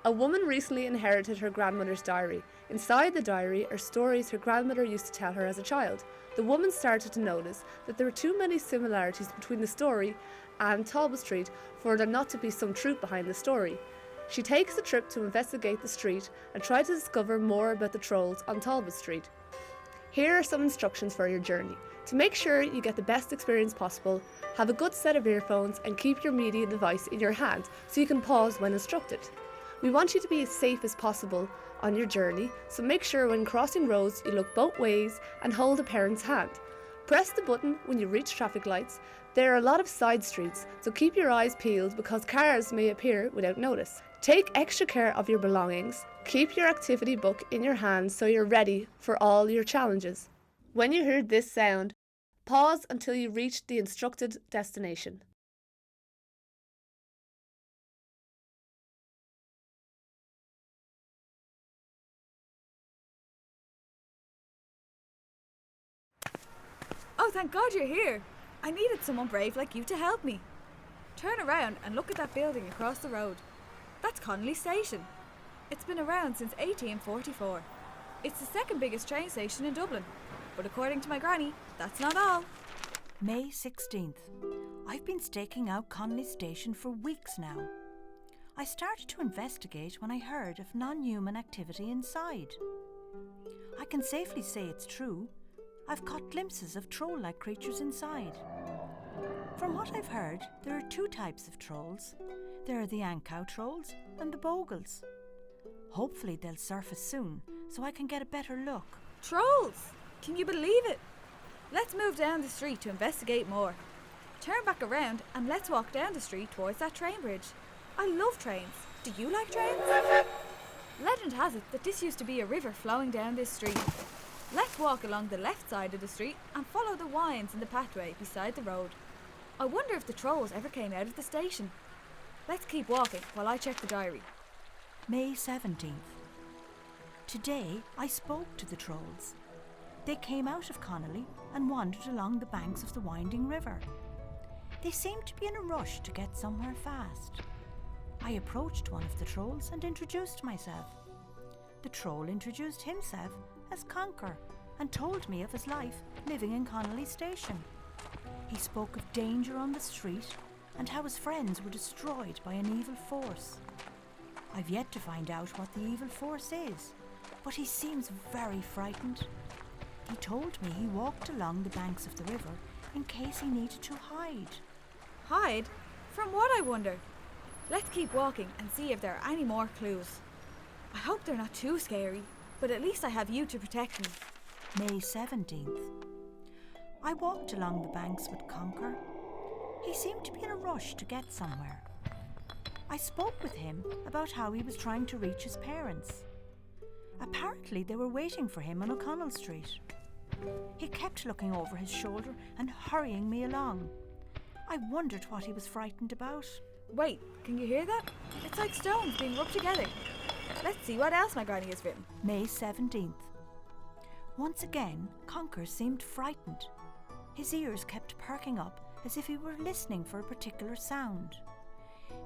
A woman recently inherited her grandmother's diary. Inside the diary are stories her grandmother used to tell her as a child. The woman started to notice that there were too many similarities between the story and Talbot Street for there not to be some truth behind the story. She takes a trip to investigate the street and try to discover more about the trolls on Talbot Street. Here are some instructions for your journey. To make sure you get the best experience possible, have a good set of earphones and keep your media device in your hand so you can pause when instructed. We want you to be as safe as possible on your journey, so make sure when crossing roads you look both ways and hold a parent's hand. Press the button when you reach traffic lights. There are a lot of side streets, so keep your eyes peeled because cars may appear without notice. Take extra care of your belongings. Keep your activity book in your hand so you're ready for all your challenges. When you hear this sound, pause until you reach the instructed destination. Oh, thank God you're here. I needed someone brave like you to help me. Turn around and look at that building across the road. That's Connolly Station. It's been around since 1844. It's the second biggest train station in Dublin. But according to my granny, that's not all. May 16th. I've been staking out Connolly Station for weeks now. I started to investigate when I heard of non-human activity inside. I can safely say it's true. I've caught glimpses of troll-like creatures inside. From what I've heard, there are two types of trolls. There are the Ancow trolls and the Bogles. Hopefully they'll surface soon, so I can get a better look. Trolls! Can you believe it? Let's move down the street to investigate more. Turn back around and let's walk down the street towards that train bridge. I love trains. Do you like trains? Legend has it that this used to be a river flowing down this street. Let's walk along the left side of the street and follow the winds in the pathway beside the road. I wonder if the trolls ever came out of the station. Let's keep walking while I check the diary. May 17th. Today I spoke to the trolls. They came out of Connolly and wandered along the banks of the winding river. They seemed to be in a rush to get somewhere fast. I approached one of the trolls and introduced myself. The troll introduced himself as Conker and told me of his life living in Connolly Station. He spoke of danger on the street and how his friends were destroyed by an evil force. I've yet to find out what the evil force is, but he seems very frightened. He told me he walked along the banks of the river in case he needed to hide. Hide? From what, I wonder? Let's keep walking and see if there are any more clues. I hope they're not too scary, but at least I have you to protect me. May 17th. I walked along the banks with Conker. He seemed to be in a rush to get somewhere. I spoke with him about how he was trying to reach his parents. Apparently they were waiting for him on O'Connell Street. He kept looking over his shoulder and hurrying me along. I wondered what he was frightened about. Wait, can you hear that? It's like stones being rubbed together. Let's see what else my granny has written. May 17th. Once again, Conker seemed frightened. His ears kept perking up as if he were listening for a particular sound.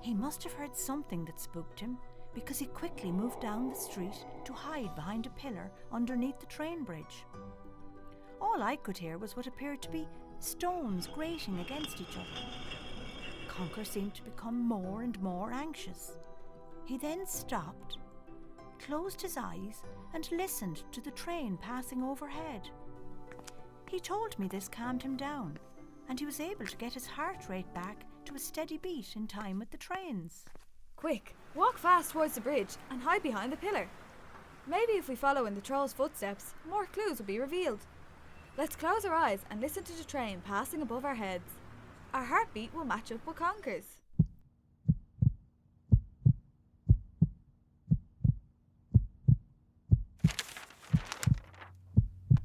He must have heard something that spooked him, because he quickly moved down the street to hide behind a pillar underneath the train bridge. All I could hear was what appeared to be stones grating against each other. Conker seemed to become more and more anxious. He then stopped, closed his eyes and listened to the train passing overhead. He told me this calmed him down, and he was able to get his heart rate back to a steady beat in time with the trains. Quick, walk fast towards the bridge and hide behind the pillar. Maybe if we follow in the troll's footsteps, more clues will be revealed. Let's close our eyes and listen to the train passing above our heads. Our heartbeat will match up with Conker's.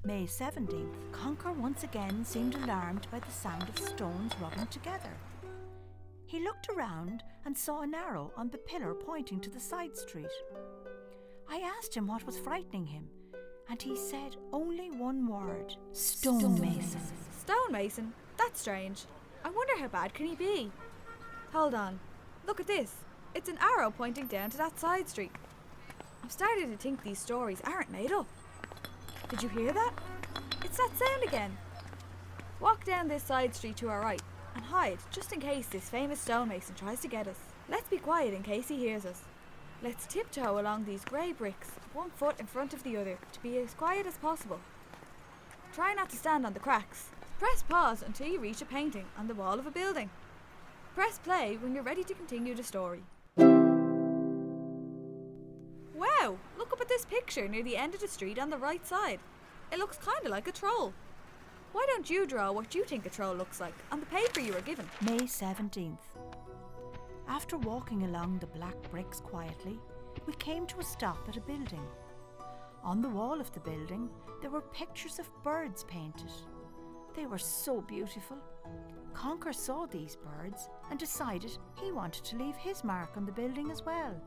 May 17th. Conker once again seemed alarmed by the sound of stones rubbing together. He looked around and saw an arrow on the pillar pointing to the side street. I asked him what was frightening him, and he said only one word: stonemason. Stonemason? That's strange. I wonder how bad can he be? Hold on. Look at this. It's an arrow pointing down to that side street. I'm starting to think these stories aren't made up. Did you hear that? It's that sound again. Walk down this side street to our right and hide just in case this famous stonemason tries to get us. Let's be quiet in case he hears us. Let's tiptoe along these grey bricks, 1 foot in front of the other, to be as quiet as possible. Try not to stand on the cracks. Press pause until you reach a painting on the wall of a building. Press play when you're ready to continue the story. Wow, look up at this picture near the end of the street on the right side. It looks kind of like a troll. Why don't you draw what you think a troll looks like on the paper you were given? May 17th. After walking along the black bricks quietly, we came to a stop at a building. On the wall of the building, there were pictures of birds painted. They were so beautiful. Conker saw these birds and decided he wanted to leave his mark on the building as well.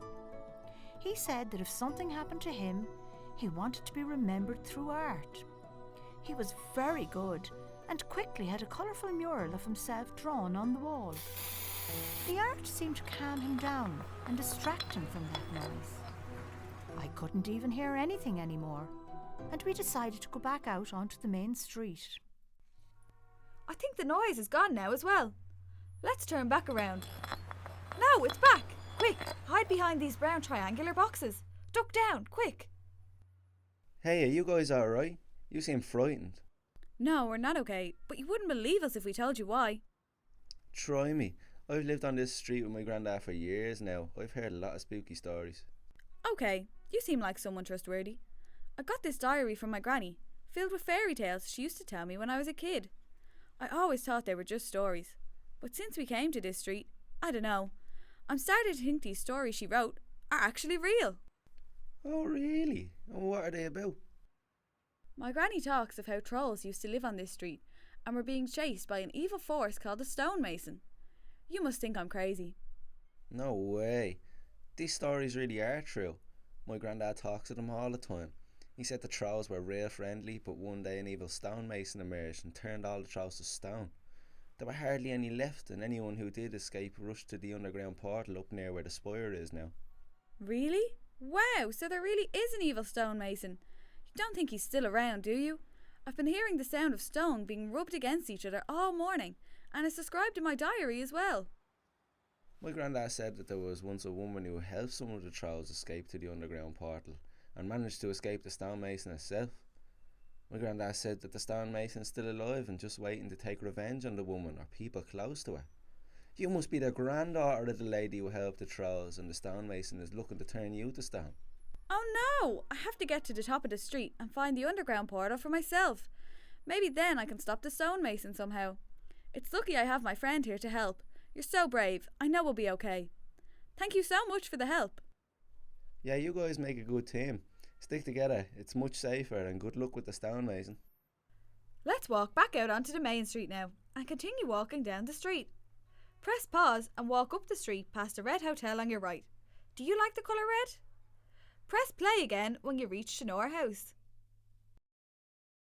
He said that if something happened to him, he wanted to be remembered through art. He was very good and quickly had a colourful mural of himself drawn on the wall. The art seemed to calm him down and distract him from that noise. I couldn't even hear anything anymore, and we decided to go back out onto the main street. I think the noise is gone now as well. Let's turn back around. No, it's back! Quick, hide behind these brown triangular boxes. Duck down, quick! Hey, are you guys alright? You seem frightened. No, we're not okay, but you wouldn't believe us if we told you why. Try me. I've lived on this street with my granddad for years now. I've heard a lot of spooky stories. Okay, you seem like someone trustworthy. I got this diary from my granny, filled with fairy tales she used to tell me when I was a kid. I always thought they were just stories, but since we came to this street, I don't know, I'm starting to think these stories she wrote are actually real. Oh really? And what are they about? My granny talks of how trolls used to live on this street and were being chased by an evil force called the stonemason. You must think I'm crazy. No way. These stories really are true. My granddad talks to them all the time. He said the trolls were real friendly, but one day an evil stonemason emerged and turned all the trolls to stone. There were hardly any left, and anyone who did escape rushed to the underground portal up near where the spire is now. Really? Wow, so there really is an evil stonemason. You don't think he's still around, do you? I've been hearing the sound of stone being rubbed against each other all morning, and it's described in my diary as well. My granddad said that there was once a woman who helped some of the trolls escape to the underground portal and managed to escape the stonemason herself. My granddad said that the stonemason's still alive and just waiting to take revenge on the woman or people close to her. You must be the granddaughter of the lady who helped the trolls, and the stonemason is looking to turn you to stone. Oh no! I have to get to the top of the street and find the underground portal for myself. Maybe then I can stop the stonemason somehow. It's lucky I have my friend here to help. You're so brave. I know we'll be okay. Thank you so much for the help. Yeah, you guys make a good team. Stick together. It's much safer, and good luck with the stonemason. Let's walk back out onto the main street now and continue walking down the street. Press pause and walk up the street past the red hotel on your right. Do you like the colour red? Press play again when you reach Shanore House.